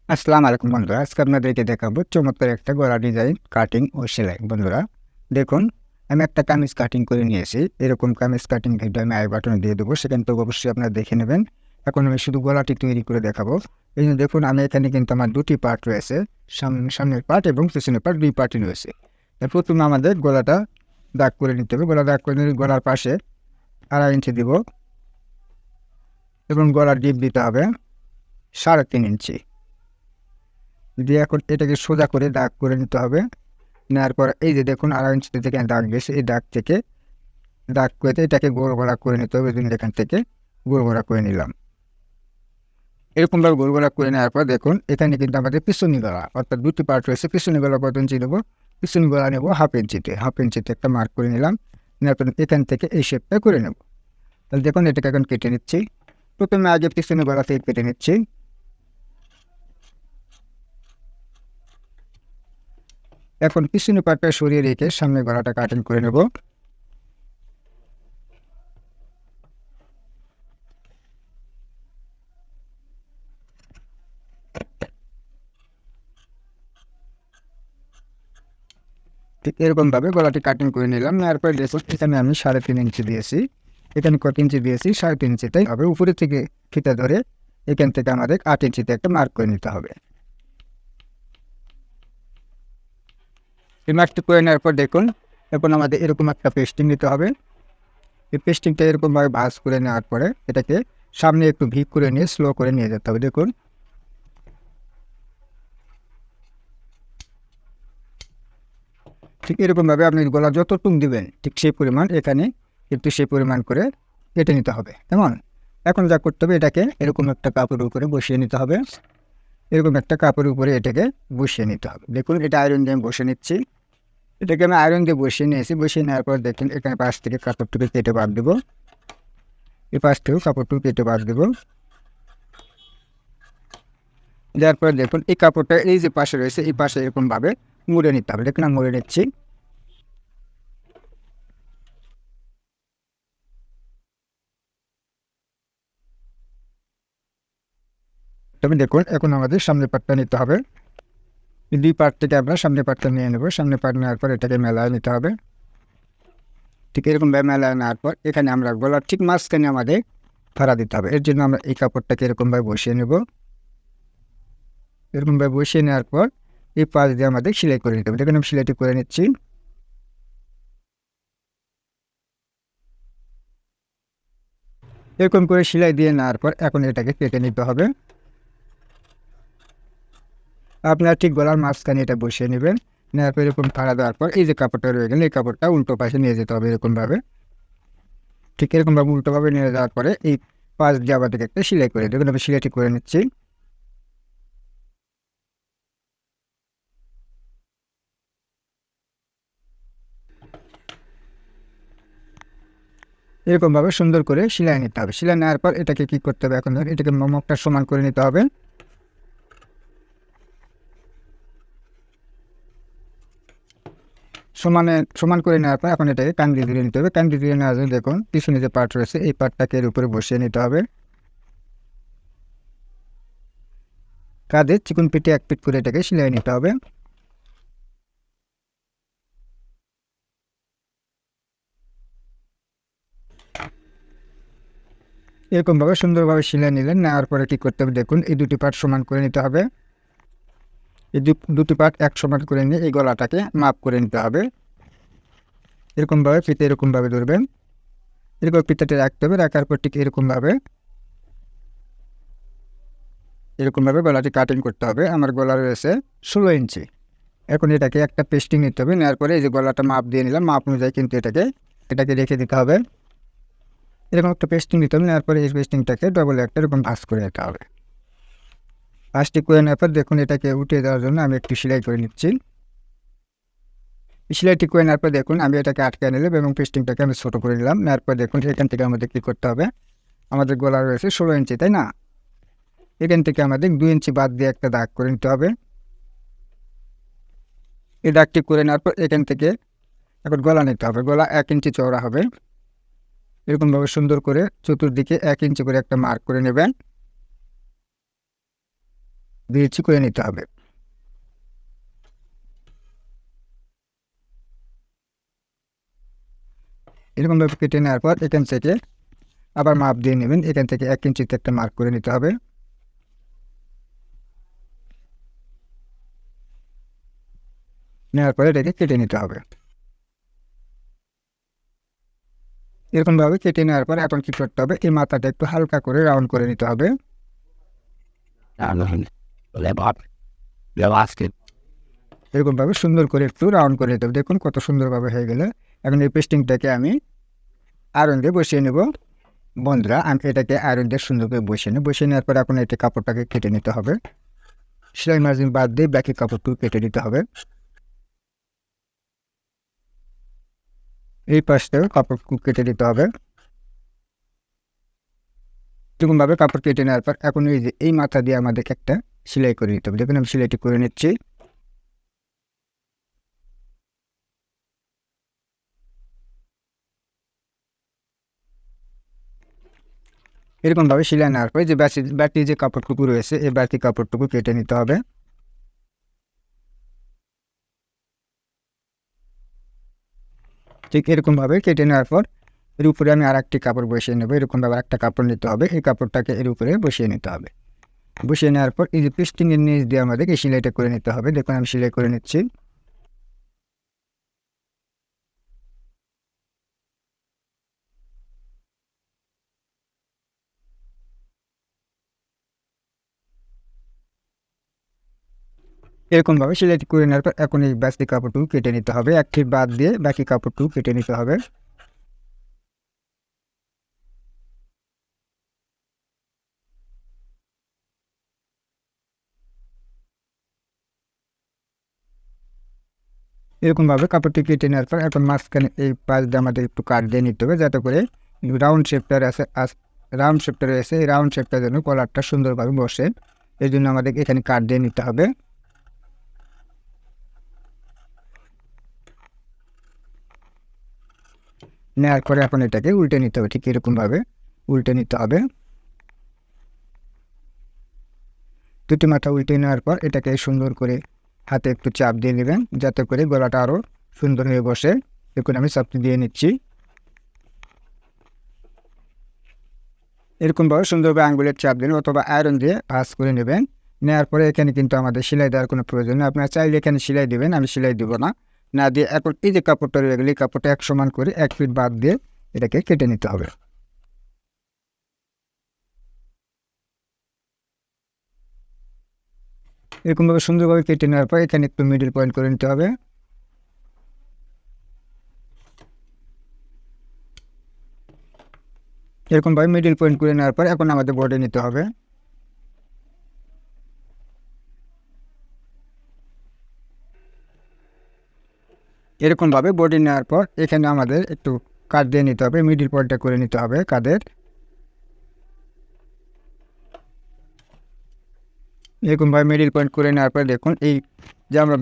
আসসালামু আলাইকুম বন্ধুরা, আজকে আপনাদেরকে দেখাবো চমৎকার একটা গলা ডিজাইন কাটিং ও সেলাই। বন্ধুরা দেখুন, আমি একটা কামিজ কাটিং করে নিয়েছি। এরকম কামিজ কাটিং ভিডিও আমি আই বাটনে দিয়ে দেবো, সেখান থেকে অবশ্যই আপনারা দেখে নেবেন। এখন আমি শুধু গলাটি তৈরি করে দেখাবো। এই জন্য দেখুন, আমি এখানে কিন্তু আমার দুটি পার্ট রয়েছে, সামনের পার্ট এবং পিছনের পার্ট, দুই পার্টই রয়েছে। প্রথমে আমাদের গলাটা দাগ করে নিতে হবে। গলা দাগ করে নিয়ে গলার পাশে 2.5 ইঞ্চি দিব এবং গলার ডিপ দিতে হবে 3.5 ইঞ্চি দিয়ে এখন এটাকে সোজা করে দাগ করে নিতে হবে। নেওয়ার পর এই যে দেখুন 2.5 ইঞ্চি থেকে দাগ গেছে, এই দাগ থেকে দাগ করে এটাকে গোল গলা করে নিতে হবে। এখান থেকে গোল গলা করে নিলাম। এরকমভাবে গোল গলা করে নেওয়ার পর দেখুন, এখানে কিন্তু আমাদের পিছনি গলা, অর্থাৎ দুটি পার্ট রয়েছে। পিছনি গলা কত ইঞ্চি নেবো? পিছনি গলা নেবো 1/2 ইঞ্চিতে একটা মার্ক করে নিলাম। নেওয়ার পর এখান থেকে এই শেপটা করে নেব। তাহলে দেখুন, এটাকে এখন কেটে নিচ্ছি। প্রথমে আগে পিছনি গলা থেকে কেটে নিচ্ছি। এখন পিছনি পার্টটা সরিয়ে রেখে সামনে গলাটা কাটিং করে নেব। ঠিক এরকমভাবে গলাটি কাটিং করে নিলাম। নেওয়ার পরে দেখুন, এখানে আমি 3.5 ইঞ্চি দিয়েছি। এখানে কত ইঞ্চি দিয়েছি? 3.5 ইঞ্চিটাই হবে। উপরে থেকে ফিতা ধরে এখান থেকে আমাদের 8 ইঞ্চিতে একটা মার্ক করে নিতে হবে। এই মার্কটি করে নেওয়ার পর দেখুন, এখন আমাদের এরকম একটা পেস্টিং নিতে হবে। এই পেস্টিংটা এরকমভাবে ভাঁজ করে নেওয়ার পরে এটাকে সামনে একটু ভিপ করে নিয়ে স্লো করে নিয়ে যেতে হবে। দেখুন, ঠিক এরকমভাবে আপনি গলা যতটুকু দিবেন ঠিক সেই পরিমাণ এখানে কিন্তু সেই পরিমাণ করে কেটে নিতে হবে। কেমন? এখন যা করতে হবে, এটাকে এরকম একটা কাপড়ের উপরে বসিয়ে নিতে হবে। এরকম একটা কাপড়ের উপরে এটাকে বসিয়ে নিতে হবে। দেখুন, এটা আয়রন দিয়ে আমি বসে নিচ্ছি। এটাকে আমি আয়রন দিয়ে বসিয়ে নিয়েছি। বসিয়ে নেওয়ার পর দেখুন, এখানে পাশ থেকে কাপড়টুকু কেটে বাদ দেবো। এই পাশ থেকেও কাপড়টুকু কেটে বাদ দেবো। দেওয়ার পর দেখুন, এই কাপড়টা এই যে পাশে রয়েছে, এই পাশে এরকমভাবে মুড়ে নিতে হবে। দেখুন, আমি মুড়ে নিচ্ছি। তবে দেখুন, এখন আমাদের সামনের পাটটা নিতে হবে। এই দুই পার্ট থেকে আমরা সামনের পাটটা নিয়ে নেব। সামনের পাট নেওয়ার পর এটাকে মেলায় নিতে হবে। ঠিক এরকমভাবে মেলায় নেওয়ার পর এখানে আমরা গলার ঠিক মাঝখানে আমাদের ফাড়া দিতে হবে। এর জন্য আমরা এই কাপড়টাকে এরকমভাবে বসিয়ে নেব। এরকমভাবে বসিয়ে নেওয়ার পর এই পাশ দিয়ে আমাদের সেলাই করে নিতে হবে। দেখুন, আমি সেলাইটি করে নিচ্ছি। এরকম করে সেলাই দিয়ে নেওয়ার পর এখন এটাকে কেটে নিতে হবে। আপনারা ঠিক গলার মাঝখানে এটা বসিয়ে নেবেন। নেওয়ার পর এরকম ফাড়া দেওয়ার পর এই যে কাপড়টা রয়ে গেল, এই কাপড়টা উল্টো পাশে নিয়ে যেতে হবে। এরকমভাবে ঠিক এরকমভাবে উল্টোভাবে নিয়ে যাওয়ার পরে এই পাশ দিয়ে আবার একটা সেলাই করে দেখুন, আমি সেলাইটি করে নিচ্ছি। এরকমভাবে সুন্দর করে সেলাই নিতে হবে। সেলাই নেওয়ার পর এটাকে কী করতে হবে? এখন এটাকে মুখটা সমান করে নিতে হবে। সমান করে নেওয়ার পর এখন এটাকে কান দিয়ে ধরে নিতে হবে। কান দিয়ে ধরে নেওয়ার জন্য দেখুন, পিছনে যে পার্ট রয়েছে এই পার্টটাকে এর উপরে বসিয়ে নিতে হবে। কাঁধে চিকন পিঠে এক পিঠ করে এটাকে সেলাই নিতে হবে। এরকমভাবে সুন্দরভাবে সেলাই নিলেন। নেওয়ার পরে কী করতে হবে? দেখুন, এই দুটি পার্ট সমান করে নিতে হবে। এই দুটি পার্ট এক সমান করে নিয়ে এই গলাটাকে মাপ করে নিতে হবে। এরকমভাবে ফিতে এরকমভাবে ধরবেন। এরকম ফিতাটা রাখতে হবে। রাখার পর ঠিক এরকমভাবে গলাটি কাটিং করতে হবে। আমার গলা রয়েছে 16 ইঞ্চি। এখন এটাকে একটা পেস্টিং নিতে হবে। নেওয়ার পরে এই যে গলাটা মাপ দিয়ে নিলাম, মাপ অনুযায়ী কিন্তু এটাকে রেখে দিতে হবে। এরকম একটা পেস্টিং নিতে হবে। নেওয়ার পরে এই পেস্টিংটাকে ডবল একটা এরকম ভাঁজ করে নিতে হবে। ভাঁজটি করে নেওয়ার পর দেখুন, এটাকে উঠিয়ে দেওয়ার জন্য আমি একটু সেলাই করে নিচ্ছি। সেলাইটি করে নেওয়ার পর দেখুন, আমি এটাকে আটকে নিলাম এবং পেস্টিংটাকে আমি ছোটো করে নিলাম। নেওয়ার পর দেখুন, এখান থেকে আমাদের কী করতে হবে? আমাদের গলা রয়েছে 16 ইঞ্চি, তাই না? এখান থেকে আমাদের 2 ইঞ্চি বাদ দিয়ে একটা দাগ করে নিতে হবে। এই দাগটি করে নেওয়ার পর এখান থেকে এখন গলা নিতে হবে। গলা 1 ইঞ্চি চওড়া হবে। এরকমভাবে সুন্দর করে চতুর্দিকে 1 ইঞ্চি করে একটা মার্ক করে নেবেন। 2 ইঞ্চি করে নিতে হবে। এরকমভাবে কেটে নেওয়ার পর এখান থেকে আবার মাপ দিয়ে নেবেন। এখান থেকে 1 ইঞ্চিতে একটা মার্ক করে নিতে হবে। নেওয়ার পরে এটাকে কেটে নিতে হবে। এরকমভাবে কেটে নেওয়ার পর এখন কি করতে হবে, এই মাথাটা একটু হালকা করে রাউন্ড করে নিতে হবে। এরকমভাবে সুন্দর করে একটু রাউন্ড করে নিতে হবে। দেখুন কত সুন্দরভাবে হয়ে গেল। এখন এই পেস্টিংটাকে আমি আয়রন দিয়ে বসিয়ে নেব। বন্ধুরা, আমি এটাকে আয়রন দিয়ে সুন্দর করে বসিয়ে নেব। বসিয়ে নেওয়ার পর এখন এই কাপড়টাকে কেটে নিতে হবে। সেলাই মার্জিন বাদ দিয়ে বাকি কাপড়টুকু কেটে নিতে হবে। এই পাশটাও কাপড়টুকু কেটে নিতে হবে। এরকমভাবে কাপড় কেটে নেওয়ার পর এখন এই যে এই মাথা দিয়ে আমাদেরকে একটা সেলাই করে নিতে হবে। দেখুন আমি সেলাইটি করে নিচ্ছি। এরকমভাবে সেলাই নেওয়ার পরে যে বাকি যে কাপড়টুকু রয়েছে এই বাকি কাপড়টুকু কেটে নিতে হবে। ঠিক এরকমভাবে কেটে নেওয়ার পর এর উপরে আমি আর একটি কাপড় বসিয়ে নেব। এরকমভাবে একটা কাপড় নিতে হবে। এই কাপড়টাকে এর উপরে বসিয়ে নিতে হবে। বসিয়ে নেওয়ার পর এই যে পেস্টিংয়ের নিচ দিয়ে আমাদেরকে এই সেলাইটা করে নিতে হবে। দেখুন আমি সেলাই করে নিচ্ছি। এরকমভাবে সেলাইটি করে নেওয়ার পর এখন এই বাকি কাপড়টুকু কেটে নিতে হবে। এক ফিট বাদ দিয়ে বাকি কাপড়টুকু কেটে নিতে হবে। এরকমভাবে কাপড়টি কেটে নেওয়ার পর এখন মাঝখানে এই পাশ দিয়ে আমাদের একটু কাট দিয়ে নিতে হবে, যাতে করে রাউন্ড শেপটা রয়েছে এই রাউন্ড শেপটা যেন কলারটা সুন্দরভাবে বসে। এই জন্য আমাদের এখানে কাট দিয়ে নিতে হবে। নেওয়ার পরে এখন এটাকে উল্টে নিতে হবে। ঠিক এরকমভাবে উল্টে নিতে হবে। দুটি মাথা উল্টে নেওয়ার পর এটাকে সুন্দর করে হাতে একটু চাপ দিয়ে নেবেন, যাতে করে গলাটা আরও সুন্দর হয়ে বসে। দেখুন আমি চাপটি দিয়ে নিচ্ছি। এরকমভাবে সুন্দরভাবে আঙ্গুলের চাপ দিন অথবা আয়রন দিয়ে ভাঁজ করে নেবেন। নেওয়ার পরে এখানে কিন্তু আমাদের সেলাই দেওয়ার কোনো প্রয়োজন নেই। আপনারা চাইলে এখানে সেলাই দেবেন, আমি সেলাই দেব না। না দিয়ে এখন এই যে কাপড়টা রয়ে গেলে এই কাপড়টা এক সমান করে 1 ফিট বাদ দিয়ে এটাকে কেটে নিতে হবে। এরকমভাবে সুন্দরভাবে কেটে নেওয়ার পর এখানে একটু মিডল পয়েন্ট করে নিতে হবে। এরকমভাবে মিডল পয়েন্ট করে নেওয়ার পর এখন আমাদের বর্ডার নিতে হবে। এরকমভাবে বডি নেওয়ার পর এখানে আমাদের একটু কাট দিয়ে নিতে হবে। মিডল পয়েন্টটা করে নিতে হবে কাদের। এরকমভাবে মিডল পয়েন্ট করে নেওয়ার পর দেখুন এই যে আমরা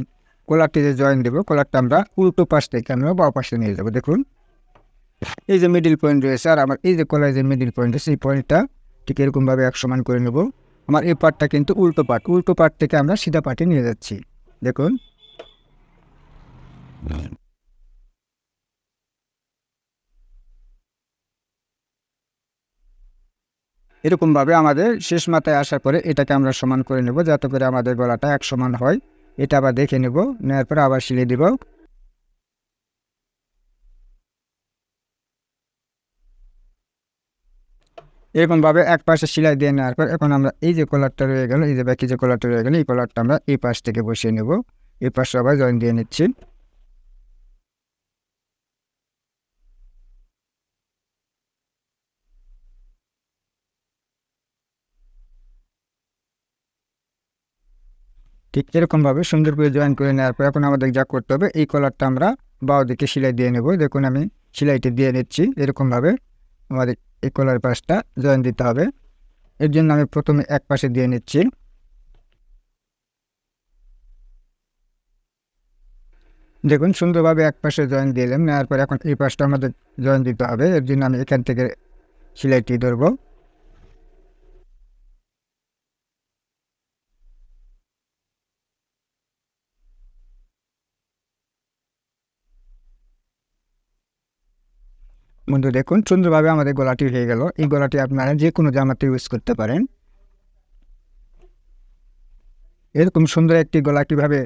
কলারটি যে জয়েন দেবো, কলারটা আমরা উল্টো পাশ থেকে আমরা বাঁ পাশে নিয়ে যাবো। দেখুন এই যে মিডল পয়েন্ট রয়েছে আর আমার এই যে কলার যে মিডল পয়েন্ট আছে এই পয়েন্টটা ঠিক এরকমভাবে এক সমান করে নেব। আমার এই পার্টটা কিন্তু উল্টো পার্ট থেকে আমরা সিধা পার্টে নিয়ে যাচ্ছি। দেখুন এরকমভাবে আমাদের শেষ মাথায় আসার পরে এটাকে আমরা সমান করে নেব, যাতে করে আমাদের গলাটা এক সমান হয়। এটা আবার দেখে নেব, নেওয়ার পরে আবার সিলে দেব। এরকমভাবে এক পাশে সেলাই দিয়ে নেওয়ার পর এখন আমরা এই যে কলারটা রয়ে গেল, এই যে বাকি যে কলারটা রয়ে গেল এই কলারটা আমরা এই পাশ থেকে বসিয়ে নেব। এই পাশে আবার জয়েন দিয়ে নিচ্ছি। ঠিক এরকমভাবে সুন্দর করে জয়েন করে নেওয়ার পর এখন আমাদের যা করতে হবে এই কলারটা আমরা বাঁ দিকে সেলাই দিয়ে নেব। দেখুন আমি সেলাইটি দিয়ে নিচ্ছি। এরকমভাবে আমাদের এই কলার পাশটা জয়েন দিতে হবে। এর জন্য আমি প্রথমে এক পাশে দিয়ে নিচ্ছি। দেখুন সুন্দরভাবে এক পাশে জয়েন দিলাম। নেওয়ার পর এখন এই পাশটা আমাদের জয়েন দিতে হবে। এর জন্য আমি এখান থেকে সেলাইটি ধরবো। বন্ধু দেখুন সুন্দরভাবে আমাদের গলাটি হয়ে গেল। এই গলাটি আপনারা যে কোনো জামাতে ইউজ করতে পারেন। এরকম সুন্দর একটি গলা কীভাবে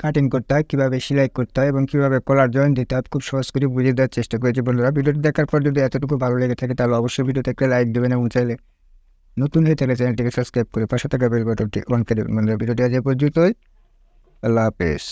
কাটিং করতে হয়, কীভাবে সেলাই করতে হয় এবং কীভাবে কলার জয়েন দিতে হয় খুব সহজ করে বুঝিয়ে দেওয়ার চেষ্টা করেছি বন্ধুরা। ভিডিওটি দেখার পর যদি এতটুকু ভালো লেগে থাকে তাহলে অবশ্যই ভিডিওতে একটা লাইক দেবেন এবং চাইলে নতুন হয়ে থাকলে চ্যানেলটিকে সাবস্ক্রাইব করে পাশে থাকা বেল বাটনটি অন করে দেবেন। ভিডিওটি আজ এ পর্যন্তই। আল্লাহ হাফেজ।